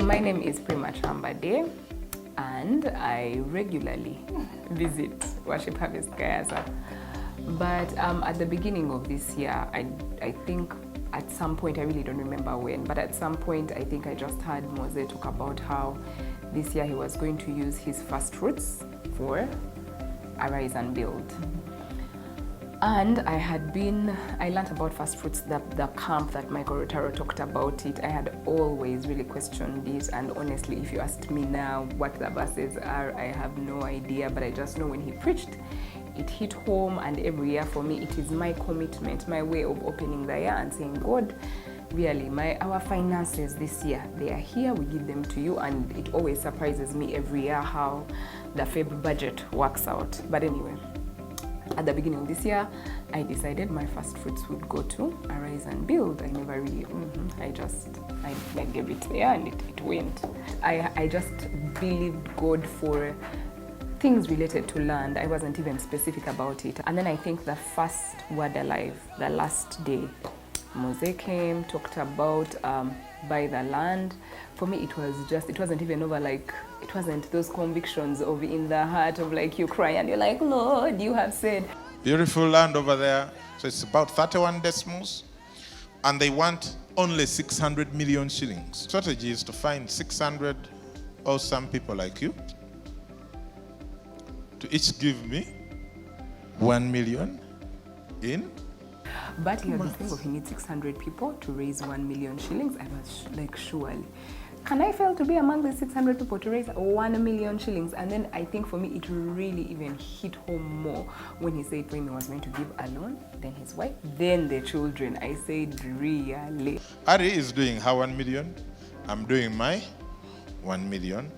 my name is Primah and I regularly visit Worship Harvest Gayaza. But at the beginning of this year, I think at some point, I really don't remember when, but at some point I think I just heard Mose talk about how this year he was going to use his first fruits for Arise and Build. And I learned about first fruits, the camp that Michael Rotaro talked about it. I had always really questioned it, and honestly, if you asked me now what the verses are, I have no idea, but I just know when he preached, it hit home, and every year for me, it is my commitment, my way of opening the year and saying, God, really, our finances this year, they are here, we give them to you, and it always surprises me every year how the Feb budget works out. But anyway, at the beginning of this year, I decided my first fruits would go to Arise and Build. I never really, I gave it there and it went. I just believed God for things related to land. I wasn't even specific about it. And then I think the first Word Alive, the last day, Mose came, talked about buy the land. For me, it wasn't even over like, it wasn't those convictions of in the heart of like you cry and you're like, Lord, you have said. Beautiful land over there. So it's about 31 decimals. And they want only 600 million shillings. Strategy is to find 600 or some people like you to each give me 1 million in. But he had this thing of he needs 600 people to raise 1 million shillings. I was like, surely, can I fail to be among the 600 people to raise 1 million shillings? And then I think for me, it really even hit home more when he said Primah was going to give alone, then his wife, then the children. I said, really? Ari is doing her 1 million. I'm doing my 1 million.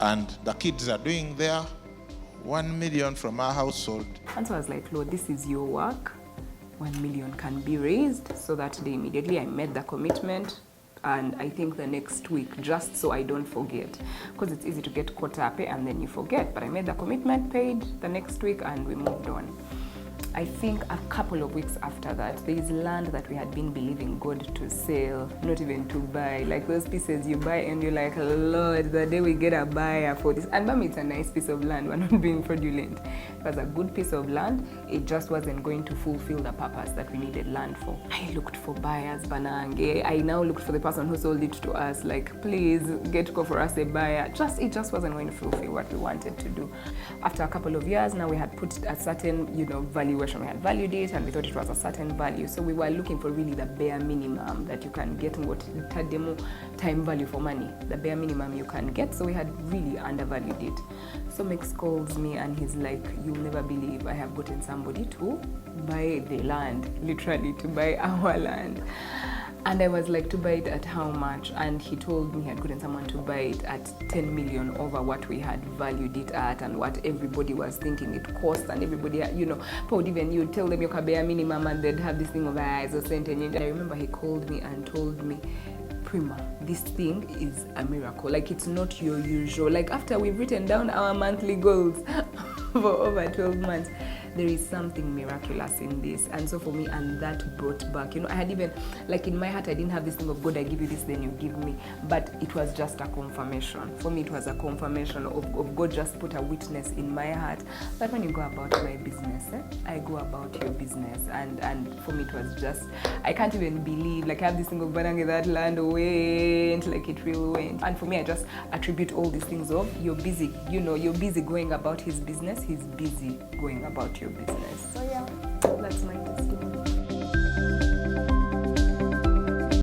And the kids are doing their 1 million from our household. And so I was like, Lord, this is your work. 1 million can be raised. So that day immediately I made the commitment, and I think the next week, just so I don't forget, because it's easy to get caught up and then you forget, but I made the commitment, paid the next week, and we moved on. I think a couple of weeks after that, there is land that we had been believing God to sell, not even to buy. Like those pieces you buy and you're like, Lord, the day we get a buyer for this. And for me, it's a nice piece of land. We're not being fraudulent. It was a good piece of land. It just wasn't going to fulfill the purpose that we needed land for. I looked for buyers, Banange. I now looked for the person who sold it to us. Like, please get go for us a buyer. It just wasn't going to fulfill what we wanted to do. After a couple of years, now we had put a certain, valuation. We had valued it and we thought it was a certain value. So we were looking for really the bare minimum that you can get, what demo time value for money, the bare minimum you can get. So we had really undervalued it. So Mix calls me and he's like, you'll never believe I have gotten somebody to buy the land, literally to buy our land. And I was like, to buy it at how much? And he told me he had gotten someone to buy it at 10 million over what we had valued it at and what everybody was thinking it cost. And everybody, would even, you'd tell them your bare minimum and they'd have this thing of eyes or something. And I remember he called me and told me, Primah, this thing is a miracle. Like, it's not your usual. Like, after we've written down our monthly goals for over 12 months, there is something miraculous in this. And so for me, and that brought back, I had even, like in my heart, I didn't have this thing of God, I give you this, then you give me. But it was just a confirmation. For me, it was a confirmation of God just put a witness in my heart that when you go about my business, I go about your business. And for me, it was just, I can't even believe, like I have this thing of Banange, that land went, like it really went. And for me, I just attribute all these things of, you're busy, you're busy going about his business, he's busy going about your business. So yeah, that's